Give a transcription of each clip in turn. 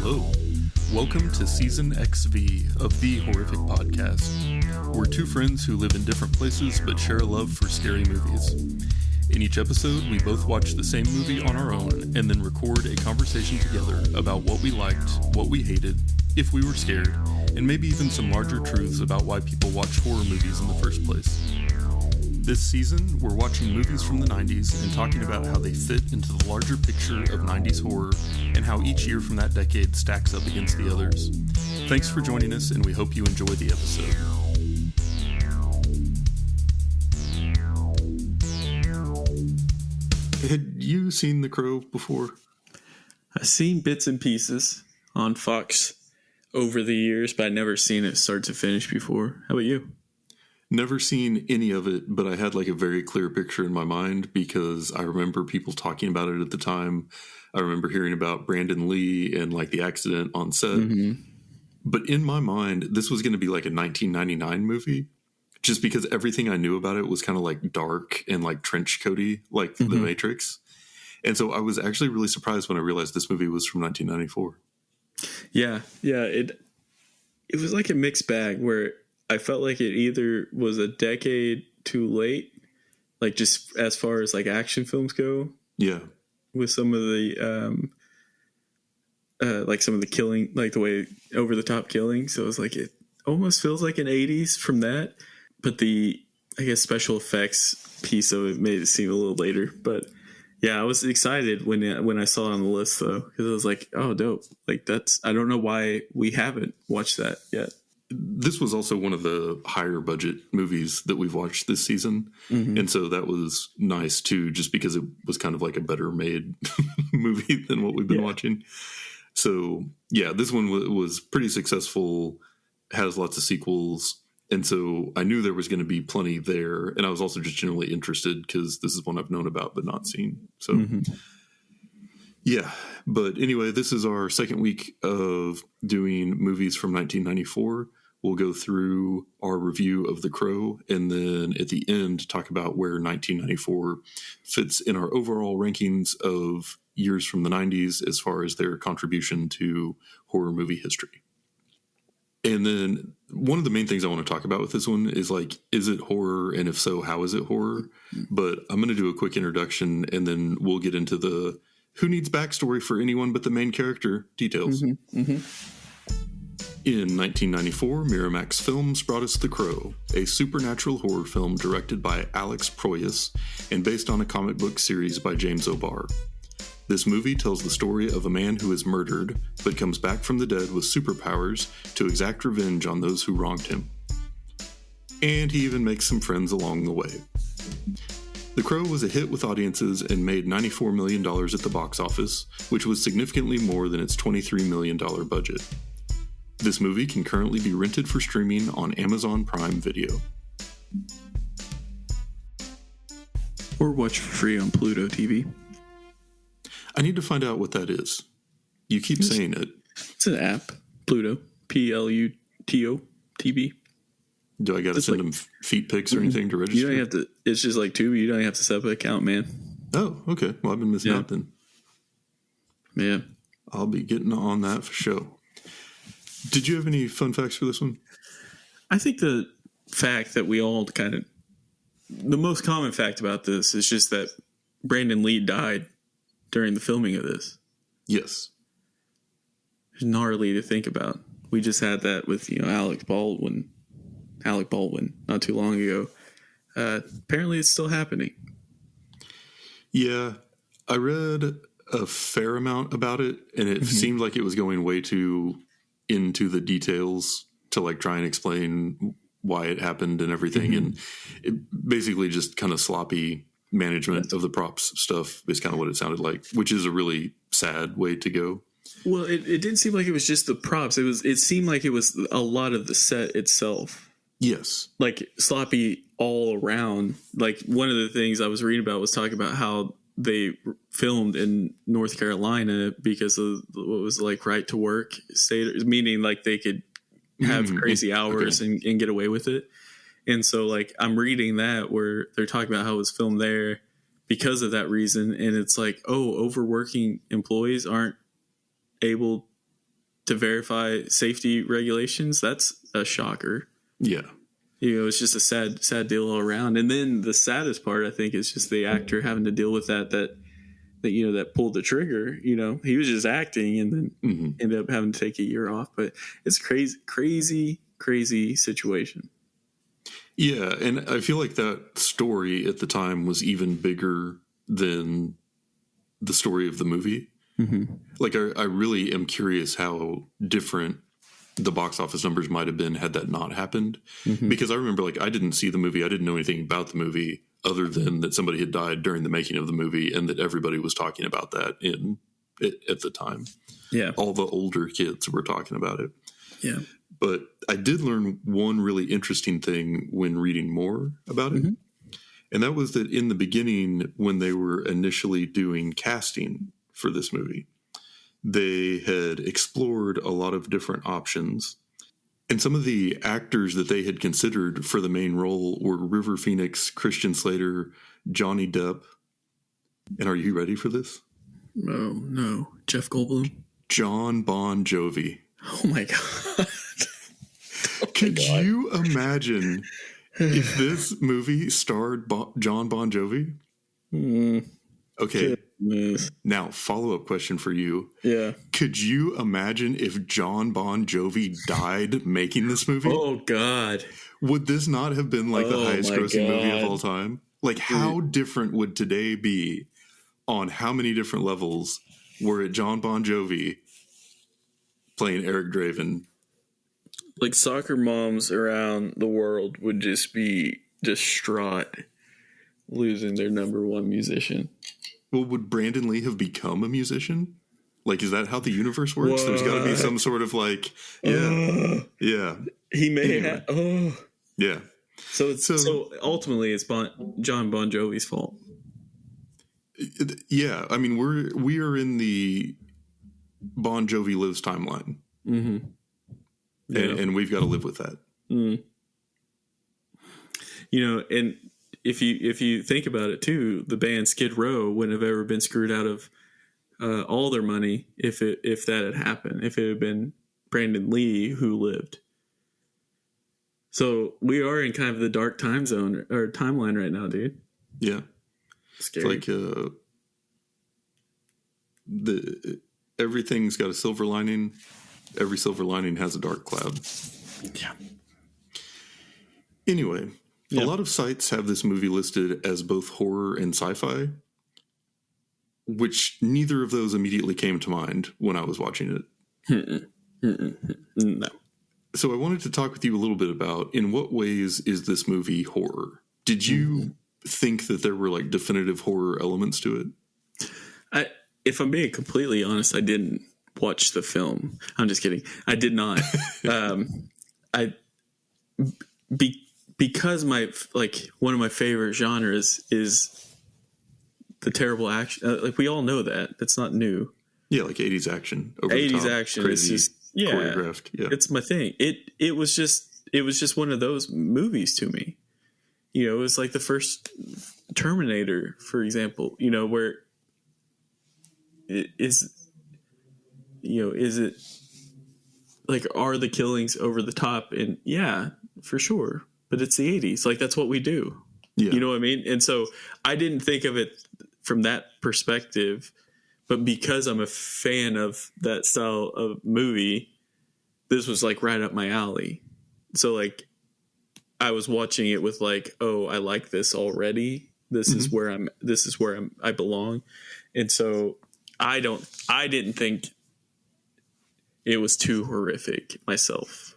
Hello. Welcome to Season XV of the Horrific Podcast. We're two friends who live in different places but share a love for scary movies. In each episode, we both watch the same movie on our own and then record a conversation together about what we liked, what we hated, if we were scared, and maybe even some larger truths about why people watch horror movies in the first place. This season, we're watching movies from the 90s and talking about how they fit into the larger picture of 90s horror and how each year from that decade stacks up against the others. Thanks for joining us, and we hope you enjoy the episode. Had you seen The Crow before? I've seen bits and pieces on Fox over the years, but I've never seen it start to finish before. How about you? Never seen any of it, but I had like a very clear picture in my mind because I remember people talking about it at the time. I remember hearing about Brandon Lee and like the accident on set. Mm-hmm. But in my mind, this was going to be like a 1999 movie just because everything I knew about it was kind of like dark and like trench coaty, like The Matrix. And so I was actually really surprised when I realized this movie was from 1994. Yeah. It was like a mixed bag where I felt like it either was a decade too late, like just as far as like action films go. Yeah. With some of the, like some of the killing, like the way over the top killing. So it was like, it almost feels like an 80s from that. But the, I guess, special effects piece of it made it seem a little later. But yeah, I was excited when I saw it on the list though, because I was like, oh, dope. Like I don't know why we haven't watched that yet. This was also one of the higher budget movies that we've watched this season. Mm-hmm. And so that was nice too, just because it was kind of like a better made movie than what we've been watching. So yeah, this one was pretty successful, has lots of sequels. And so I knew there was going to be plenty there. And I was also just generally interested because this is one I've known about but not seen. So yeah. But anyway, this is our second week of doing movies from 1994. We'll go through our review of The Crow and then at the end talk about where 1994 fits in our overall rankings of years from the 90s as far as their contribution to horror movie history. And then one of the main things I want to talk about with this one is like, is it horror? And if so, how is it horror? But I'm going to do a quick introduction and then we'll get into the who needs backstory for anyone but the main character details. In 1994, Miramax Films brought us The Crow, a supernatural horror film directed by Alex Proyas and based on a comic book series by James O'Barr. This movie tells the story of a man who is murdered, but comes back from the dead with superpowers to exact revenge on those who wronged him. And he even makes some friends along the way. The Crow was a hit with audiences and made $94 million at the box office, which was significantly more than its $23 million budget. This movie can currently be rented for streaming on Amazon Prime Video. Or watch for free on Pluto TV. I need to find out what that is. You keep saying it. It's an app. Pluto. Pluto TV. Do I got to send them feet pics or anything to register? You don't have to. It's just like Tubi. You don't have to set up an account, man. Oh, okay. Well, I've been missing out then. Yeah. I'll be getting on that for sure. Did you have any fun facts for this one? I think the fact that we all the most common fact about this is just that Brandon Lee died during the filming of this. Yes. It's gnarly to think about. We just had that with, Alec Baldwin not too long ago. Apparently it's still happening. Yeah, I read a fair amount about it, and it seemed like it was going way too into the details to like try and explain why it happened and everything. And it basically just kind of sloppy management of the props stuff is kind of what it sounded like, which is a really sad way to go. Well, it didn't seem like it was just the props. It seemed like it was a lot of the set itself. Yes. Like sloppy all around. Like one of the things I was reading about was talking about how they filmed in North Carolina because of what was like right to work state, meaning like they could have crazy hours and get away with it. And so like I'm reading that where they're talking about how it was filmed there because of that reason. And it's like, oh, overworking employees aren't able to verify safety regulations, that's a shocker. Yeah. It's just a sad deal all around. And then the saddest part, I think, is just the actor having to deal with that pulled the trigger. He was just acting and then ended up having to take a year off. But it's crazy situation. Yeah, and I feel like that story at the time was even bigger than the story of the movie. Mm-hmm. Like, I really am curious how different the box office numbers might have been had that not happened. Mm-hmm. Because I remember, like, I didn't see the movie. I didn't know anything about the movie other than that somebody had died during the making of the movie and that everybody was talking about that at the time. Yeah. All the older kids were talking about it. Yeah. But I did learn one really interesting thing when reading more about it. Mm-hmm. And that was that in the beginning, when they were initially doing casting for this movie, they had explored a lot of different options. And some of the actors that they had considered for the main role were River Phoenix, Christian Slater, Johnny Depp. And are you ready for this? No. Jeff Goldblum? John Bon Jovi. Oh my God. Could you imagine if this movie starred John Bon Jovi? Okay. Goodness. Now, follow-up question for you. Yeah. Could you imagine if John Bon Jovi died making this movie? Oh, God. Would this not have been like the highest grossing movie of all time? Like, how different would today be on how many different levels were it John Bon Jovi playing Eric Draven? Like, soccer moms around the world would just be distraught losing their number one musician. Well, would Brandon Lee have become a musician? Like, is that how the universe works? What? There's got to be some sort of like, yeah. He may have. Yeah. So ultimately, it's John Bon Jovi's fault. Yeah, I mean, we are in the Bon Jovi lives timeline, and we've got to live with that. Mm. And if you think about it too, the band Skid Row wouldn't have ever been screwed out of all their money if that had happened. If it had been Brandon Lee who lived. So we are in kind of the dark time zone or timeline right now, dude. Yeah, scary. It's like everything's got a silver lining. Every silver lining has a dark cloud. Yeah. Anyway, a lot of sites have this movie listed as both horror and sci-fi, which neither of those immediately came to mind when I was watching it. No. So I wanted to talk with you a little bit about in what ways is this movie horror? Did you think that there were like definitive horror elements to it? If I'm being completely honest, I didn't watch the film. I'm just kidding. I did not. Because one of my favorite genres is the terrible action. Like we all know that. That's not new. Yeah, like 80s action. Over 80s the top, action. crazy, it's just choreographed. Yeah, it's my thing. It was just one of those movies to me. It was like the first Terminator, for example. Where is it like, are the killings over the top? And yeah, for sure. But it's the 80s. Like, that's what we do. Yeah. You know what I mean? And so I didn't think of it from that perspective. But because I'm a fan of that style of movie, this was like right up my alley. So like I was watching it with like, oh, I like this already. This is where I belong. And so I didn't think it was too horrific myself.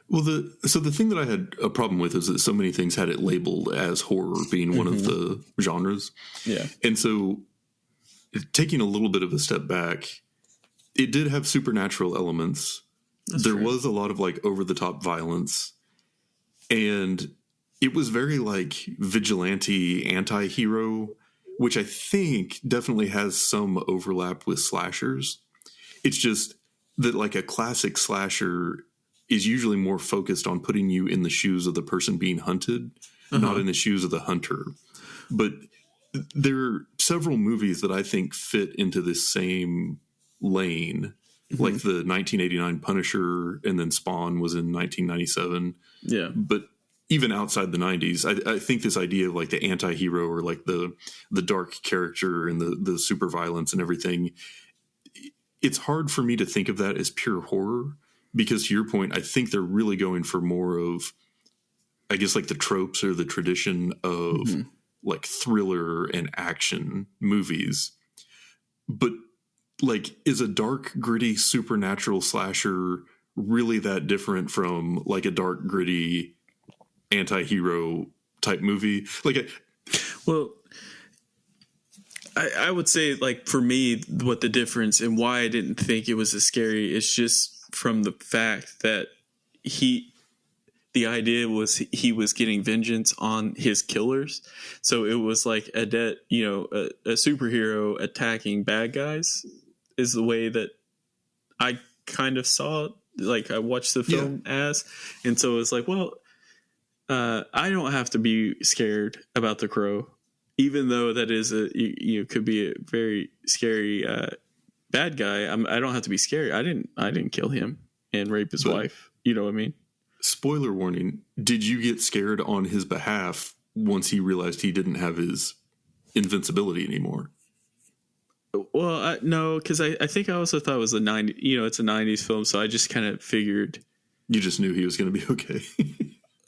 Well, the thing that I had a problem with is that so many things had it labeled as horror being one of the genres. Yeah. And so taking a little bit of a step back, it did have supernatural elements. There was a lot of like over the top violence, and it was very like vigilante anti-hero, which I think definitely has some overlap with slashers. It's just that like a classic slasher is usually more focused on putting you in the shoes of the person being hunted, not in the shoes of the hunter. But there are several movies that I think fit into this same lane like the 1989 Punisher, and then Spawn was in 1997. Yeah. But even outside the 90s, I think this idea of like the anti-hero or like the dark character and the super violence and everything, it's hard for me to think of that as pure horror, because to your point, I think they're really going for more of, I guess, like the tropes or the tradition of like thriller and action movies. But like, is a dark, gritty, supernatural slasher really that different from like a dark, gritty anti-hero type movie? Like, well, I would say, like, for me, what the difference and why I didn't think it was as scary is just from the fact that the idea was he was getting vengeance on his killers. So it was like a superhero attacking bad guys is the way that I kind of saw it. Like, I watched the film as, and so it's like, well, I don't have to be scared about the Crow, even though that is could be a very scary bad guy. I don't have to be scared. I didn't kill him and rape his wife. You know what I mean? Spoiler warning. Did you get scared on his behalf once he realized he didn't have his invincibility anymore? Well, no, because I think I also thought it was a 90s, it's a 90s film. So I just kind of figured. You just knew he was going to be okay.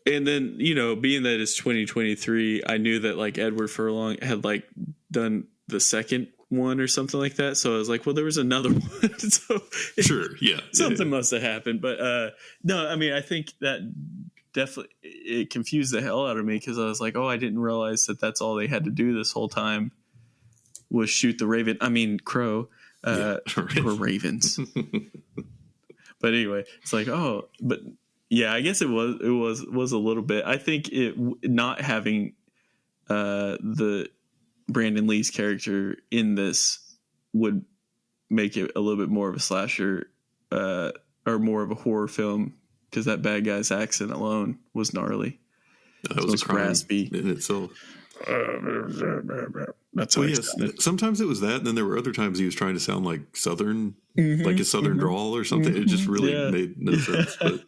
And then, being that it's 2023, I knew that like Edward Furlong had like done the second one or something like that. So I was like, well, there was another one. So sure. Yeah. Something must have happened. But no, I mean, I think that definitely it confused the hell out of me, because I was like, oh, I didn't realize that that's all they had to do this whole time was shoot the crow, or ravens. But anyway, it's like, oh, but yeah, I guess it was a little bit. I think it not having the Brandon Lee's character in this would make it a little bit more of a slasher or more of a horror film, because that bad guy's accent alone was gnarly. That was a crime raspy in itself. That's how sometimes it was that, and then there were other times he was trying to sound like Southern, like a Southern drawl or something. It just really made no sense. But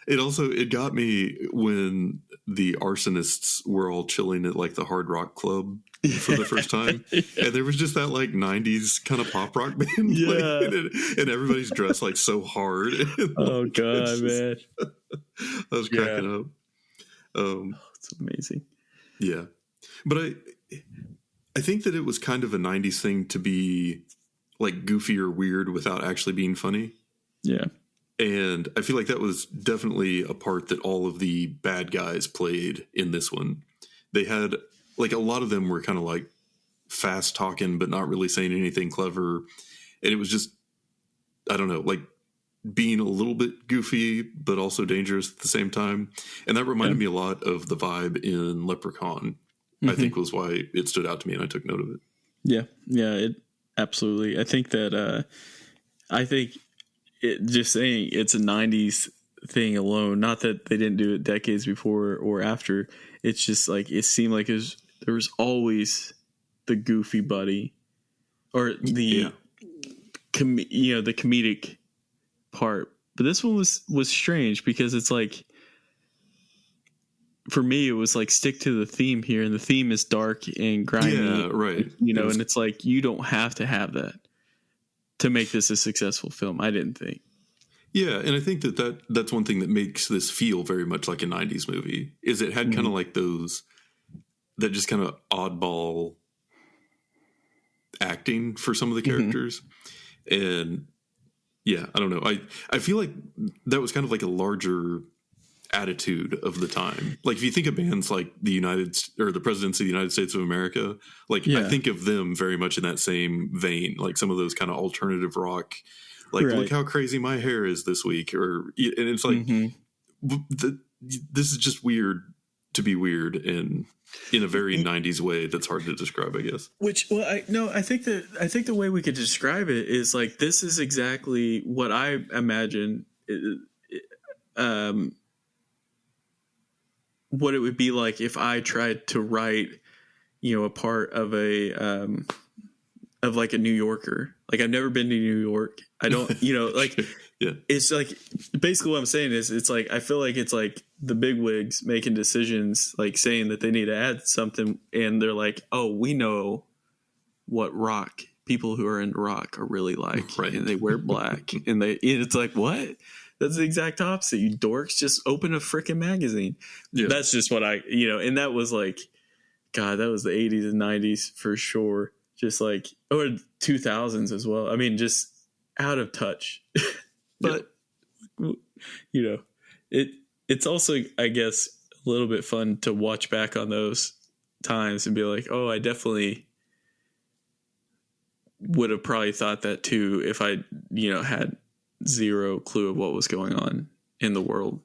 it got me when the arsonists were all chilling at like the Hard Rock Club for the first time, and there was just that like 90s kind of pop rock band, and everybody's dressed like so hard. Oh god, man, I was cracking up. It's amazing. Yeah, but I think that it was kind of a 90s thing to be like goofy or weird without actually being funny. Yeah. And I feel like that was definitely a part that all of the bad guys played in this one. They had, like, a lot of them were kind of like fast talking, but not really saying anything clever. And it was just, I don't know, like being a little bit goofy, but also dangerous at the same time. And that reminded me a lot of the vibe in Leprechaun, I think was why it stood out to me and I took note of it. Yeah. Yeah, it absolutely. I think that, just saying it's a 90s thing alone, not that they didn't do it decades before or after. It's just like, it seemed like there was always the goofy buddy or the comedic part. But this one was strange, because it's like, for me, it was like, stick to the theme here. And the theme is dark and grimy. Yeah, right. And it's like, you don't have to have that to make this a successful film, I didn't think. Yeah, and I think that's one thing that makes this feel very much like a 90s movie, is it had kind of like that just kind of oddball acting for some of the characters. And yeah, I don't know. I feel like that was kind of like a larger attitude of the time. Like, if you think of bands like the Presidency of the United States of America, like I think of them very much in that same vein, like some of those kind of alternative rock, like, look how crazy my hair is this week. And it's like, this is just weird to be weird in a very 90s way that's hard to describe, I guess. I think the way we could describe it is like, this is exactly what I imagine what it would be like if I tried to write, a part of a of like a New Yorker. Like I've never been to New York. I don't, like Yeah. it's like basically what I'm saying is it's like I feel like it's like the bigwigs making decisions, like saying that they need to add something, and they're like, oh, we know what rock people who are into rock are really like, Right. and they wear black, and it's like, what? That's the exact opposite. You dorks, just open a freaking magazine. Yeah. That's just what and that was like, God, that was the 80s and 90s for sure. Just like, or 2000s as well. I mean, just out of touch. But, it's also, I guess, a little bit fun to watch back on those times and be like, oh, I definitely would have probably thought that too if I, had zero clue of what was going on in the world.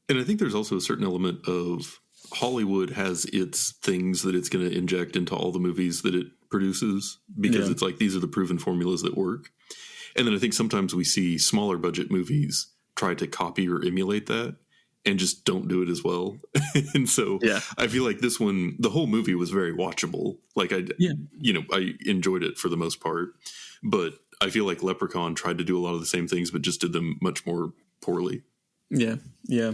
And I think there's also a certain element of Hollywood has its things that it's going to inject into all the movies that it produces, because it's like these are the proven formulas that work. And then I think sometimes we see smaller budget movies try to copy or emulate that and just don't do it as well. And so I feel like this one, the whole movie was very watchable. Like I enjoyed it for the most part, but I feel like Leprechaun tried to do a lot of the same things, but just did them much more poorly. Yeah. Yeah.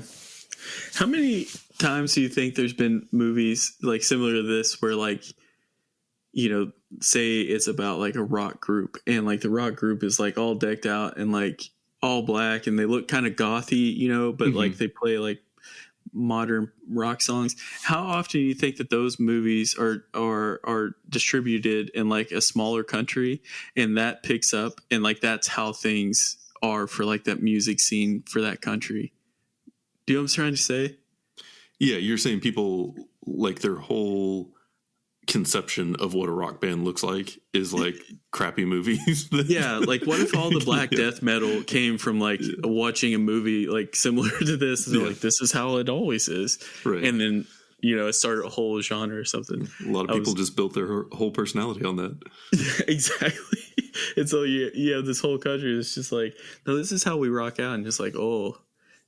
How many times do you think there's been movies like similar to this where like, say it's about like a rock group and like the rock group is like all decked out and like all black and they look kind of gothy, but like they play like modern rock songs. How often do you think that those movies are distributed in like a smaller country and that picks up and like that's how things are for like that music scene for that country? Do you know what I'm trying to say? Yeah, you're saying people like their whole conception of what a rock band looks like is like crappy movies. Yeah, like what if all the black death metal came from like watching a movie like similar to this? And like this is how it always is, right? And then it started a whole genre or something. A lot of people just built their whole personality on that. Exactly. And so you have this whole country that's just like, no, this is how we rock out, and just like, oh,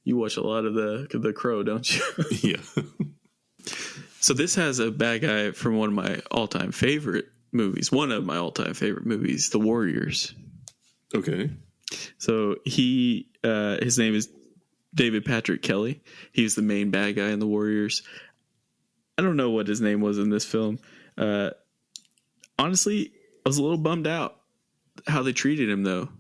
you watch a lot of the Crow, don't you? Yeah. So this has a bad guy from one of my all-time favorite movies. One of my all-time favorite movies, The Warriors. Okay. So his name is David Patrick Kelly. He's the main bad guy in The Warriors. I don't know what his name was in this film. Honestly, I was a little bummed out how they treated him, though.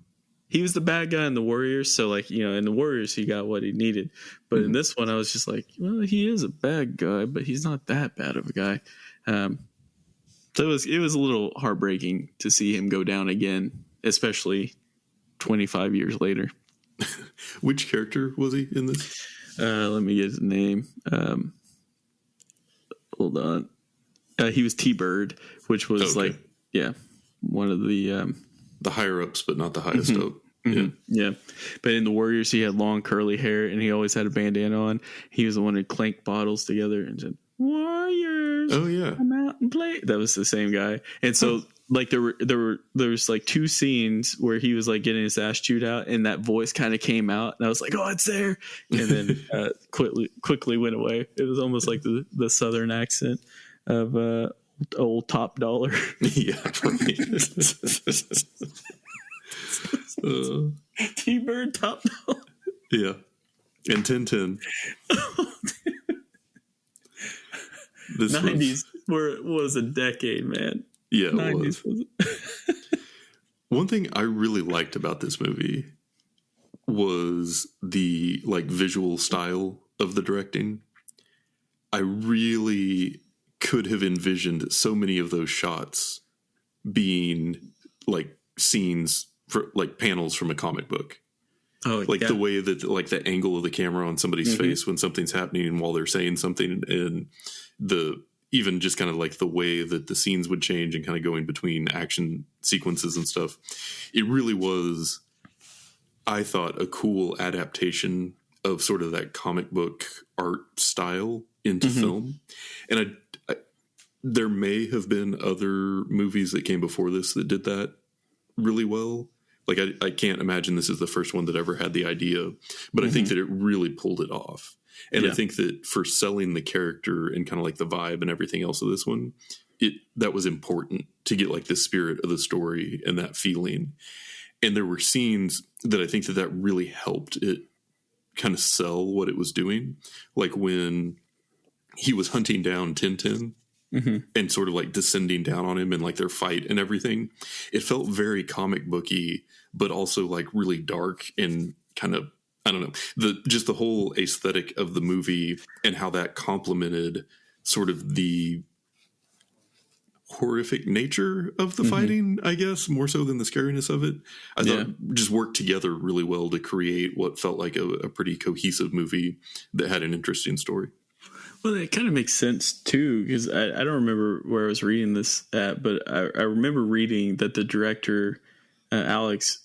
He was the bad guy in The Warriors, so like in The Warriors he got what he needed, but in this one I was just like, well, he is a bad guy, but he's not that bad of a guy. So it was a little heartbreaking to see him go down again, especially 25 years later. Which character was he in this? Let me get his name. Hold on. He was T-Bird, which was one of the higher ups, but not the highest up. Yeah. But in The Warriors, he had long curly hair and he always had a bandana on. He was the one who clanked bottles together and said, "Warriors, oh yeah, come out and play." That was the same guy. And so like there was like two scenes where he was like getting his ass chewed out and that voice kind of came out and I was like, oh, it's there. And then quickly went away. It was almost like the Southern accent of old Top Dollar. Yeah. T-Bird, Top Dollar. Yeah. And 1010. This 90s was a decade, man. Yeah, it 90s was. One thing I really liked about this movie was the like visual style of the directing. I really could have envisioned so many of those shots being like scenes for like panels from a comic book. Oh, like the way that like the angle of the camera on somebody's face when something's happening and while they're saying something, and the even just kind of like the way that the scenes would change and kind of going between action sequences and stuff. It really was, I thought, a cool adaptation of sort of that comic book art style into film. And there may have been other movies that came before this that did that really well. Like I can't imagine this is the first one that ever had the idea, but I think that it really pulled it off. And I think that for selling the character and kind of like the vibe and everything else of this one, that was important to get like the spirit of the story and that feeling. And there were scenes that I think that really helped it kind of sell what it was doing. Like when he was hunting down Tintin and sort of like descending down on him and like their fight and everything. It felt very comic booky, but also like really dark and kind of, I don't know, the whole aesthetic of the movie and how that complemented sort of the horrific nature of the fighting, I guess, more so than the scariness of it. I thought just worked together really well to create what felt like a pretty cohesive movie that had an interesting story. Well, it kind of makes sense, too, because I don't remember where I was reading this at, but I remember reading that the director, Alex,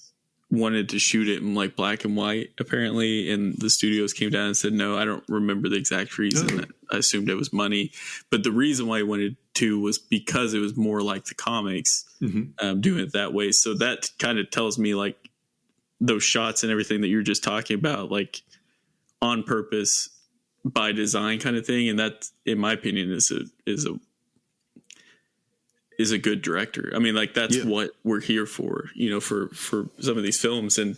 wanted to shoot it in like black and white, apparently, and the studios came down and said, no, I don't remember the exact reason. I assumed it was money. But the reason why he wanted to was because it was more like the comics, doing it that way. So that kind of tells me like those shots and everything that you're just talking about, like on purpose, by design kind of thing. And that, in my opinion, is a good director. I mean, like that's what we're here for, you know, for some of these films. And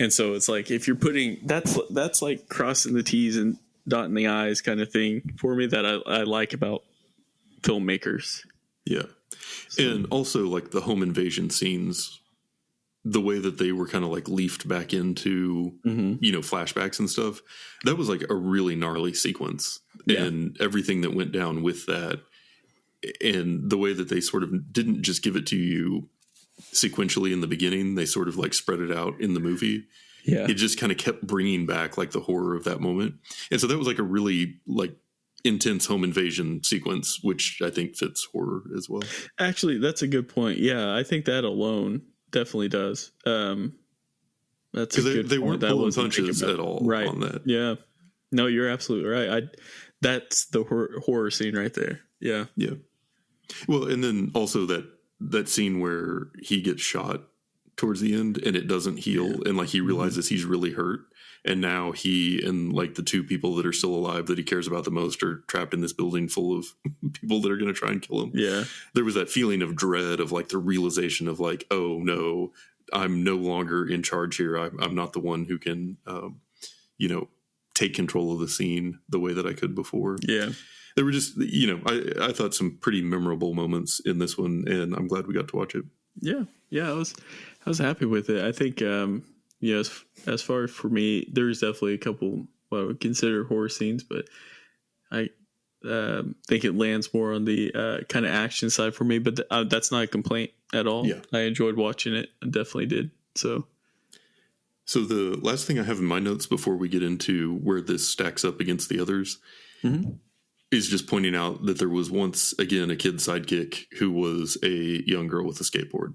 so it's like, if you're putting, that's like crossing the T's and dotting the I's kind of thing for me that I like about filmmakers. Yeah. So. And also like the home invasion scenes, the way that they were kind of like leafed back into, you know, flashbacks and stuff, that was like a really gnarly sequence and everything that went down with that. And the way that they sort of didn't just give it to you sequentially in the beginning, they sort of like spread it out in the movie. Yeah. It just kind of kept bringing back like the horror of that moment. And so that was like a really like intense home invasion sequence, which I think fits horror as well. Actually, that's a good point. Yeah, I think that alone definitely does. That's a good they point. weren't pulling punches at all on that. Yeah. No, you're absolutely right. That's the horror scene right there. Yeah. Yeah. Well, and then also that scene where he gets shot towards the end and it doesn't heal and like he realizes he's really hurt, and now he and like the two people that are still alive that he cares about the most are trapped in this building full of people that are going to try and kill him. Yeah. There was that feeling of dread of like the realization of like, oh no, I'm no longer in charge here. I'm not the one who can, you know, take control of the scene the way that I could before. Yeah. There were just, you know, I thought some pretty memorable moments in this one, and I'm glad we got to watch it. Yeah. Yeah. I was happy with it. I think, you know, as far as for me, there's definitely a couple what I would consider horror scenes, but I think it lands more on the kind of action side for me, but that's not a complaint at all. Yeah. I enjoyed watching it. I definitely did. So the last thing I have in my notes before we get into where this stacks up against the others is just pointing out that there was once again a kid sidekick who was a young girl with a skateboard.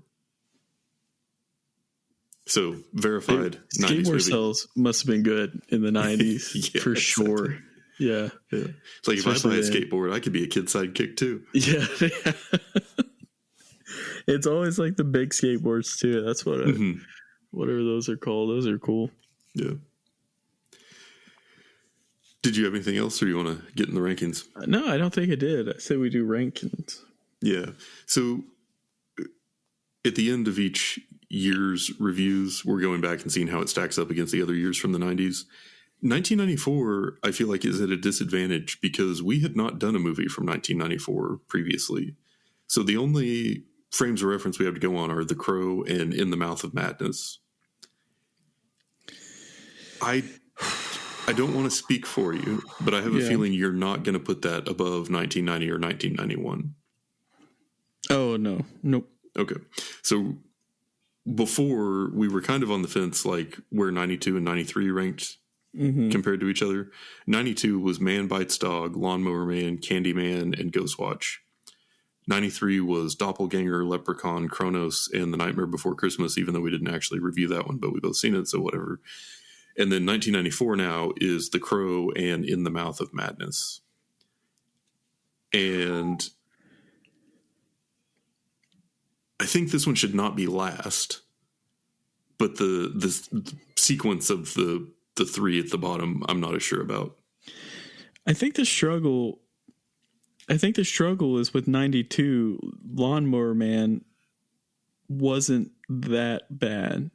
So verified. Skateboard sales must have been good in the 90s for sure. Exactly. Yeah. It's like especially if I buy a skateboard, I could be a kid sidekick too. Yeah. It's always like the big skateboards too. That's what whatever those are called. Those are cool. Yeah. Did you have anything else, or you want to get in the rankings? No, I don't think I did. I said we do rankings. Yeah. So at the end of each year's reviews, we're going back and seeing how it stacks up against the other years from the 90s. 1994, I feel like, is at a disadvantage because we had not done a movie from 1994 previously. So the only frames of reference we have to go on are The Crow and In the Mouth of Madness. I don't want to speak for you, but I have a feeling you're not going to put that above 1990 or 1991. Oh, no. Nope. Okay. So before, we were kind of on the fence, like where 92 and 93 ranked compared to each other. 92 was Man Bites Dog, Lawnmower Man, Candyman, and Ghostwatch. 93 was Doppelganger, Leprechaun, Kronos, and The Nightmare Before Christmas, even though we didn't actually review that one, but we both seen it, so whatever. And then 1994 now is The Crow and In the Mouth of Madness. And I think this one should not be last, but the sequence of the three at the bottom, I'm not as sure about. I think the struggle is with 92. Lawnmower Man wasn't that bad.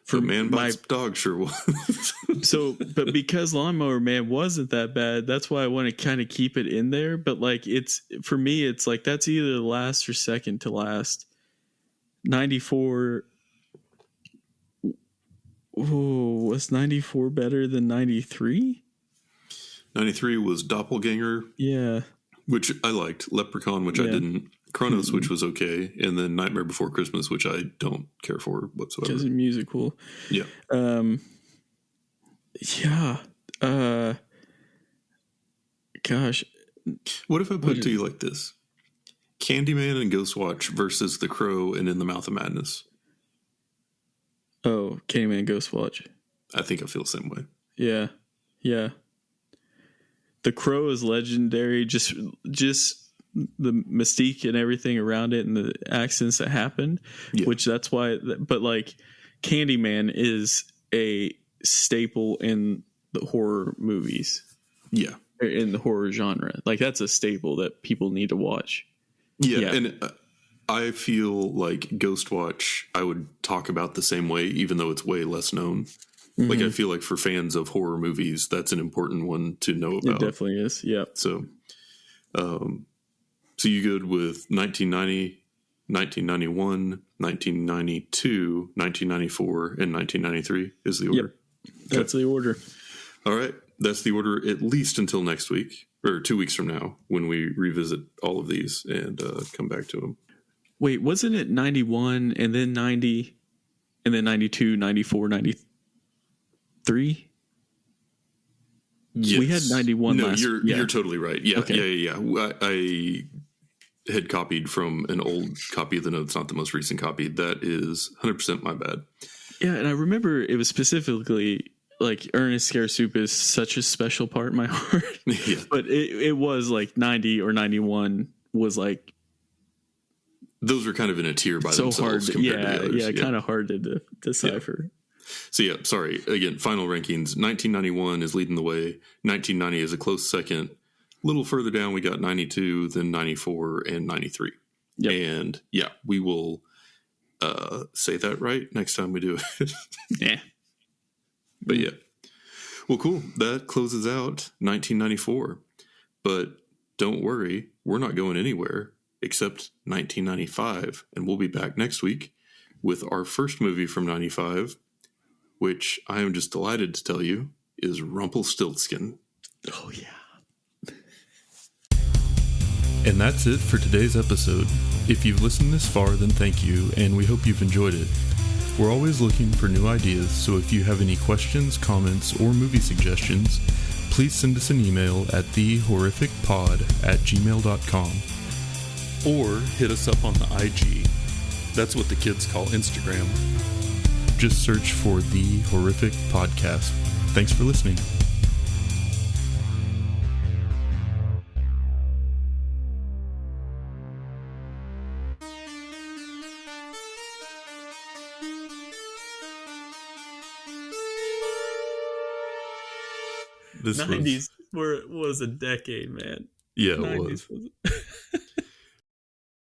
For Man Bites Dog sure was. So, but because Lawnmower Man wasn't that bad, that's why I want to kind of keep it in there. But like, it's for me, it's like that's either last or second to last. 94. Oh, was 94 better than 93? 93 was Doppelganger. Yeah. Which I liked. Leprechaun, which I didn't. Kronos, which was okay. And then Nightmare Before Christmas, which I don't care for whatsoever. Because it's musical. Yeah. Yeah. Gosh. What if I put it to you like this? Candyman and Ghostwatch versus The Crow and In the Mouth of Madness. Oh, Candyman, Ghostwatch. I think I feel the same way. Yeah. Yeah. The Crow is legendary. Just the mystique and everything around it and the accidents that happened, which that's why. But like, Candyman is a staple in the horror movies. Yeah, in the horror genre, like that's a staple that people need to watch. Yeah. And I feel like Ghostwatch, I would talk about the same way, even though it's way less known. Mm-hmm. Like I feel like for fans of horror movies, that's an important one to know about. It definitely is. Yeah. So you good with 1990, 1991, 1992, 1994, and 1993 is the order? Yep. That's the order. All right. That's the order at least until next week or 2 weeks from now when we revisit all of these and come back to them. Wait, wasn't it 91 and then 90 and then 92, 94, 93? Yes. We had 91 last. You're totally right. Yeah. Okay. Yeah. I had copied from an old copy of the notes, not the most recent copy. That is 100% my bad. Yeah, and I remember it was specifically like Ernest Scare Soup is such a special part in my heart. Yeah. But it was like 90 or 91 was like those were kind of in a tier by so themselves hard. compared to the others. Yeah, kind of hard to decipher. Yeah. So yeah, sorry. Again, final rankings. 1991 is leading the way. 1990 is a close second. A little further down, we got 92, then 94, and 93. Yep. And yeah, we will say that right next time we do it. Yeah. But yeah. Well, cool. That closes out 1994. But don't worry, we're not going anywhere except 1995. And we'll be back next week with our first movie from 95, which I am just delighted to tell you is Rumpelstiltskin. Oh, yeah. And that's it for today's episode. If you've listened this far, then thank you, and we hope you've enjoyed it. We're always looking for new ideas, so if you have any questions, comments, or movie suggestions, please send us an email at thehorrificpod@gmail.com or hit us up on the IG. That's what the kids call Instagram. Just search for The Horrific Podcast. Thanks for listening. This 90s was a decade, man. Yeah, it was.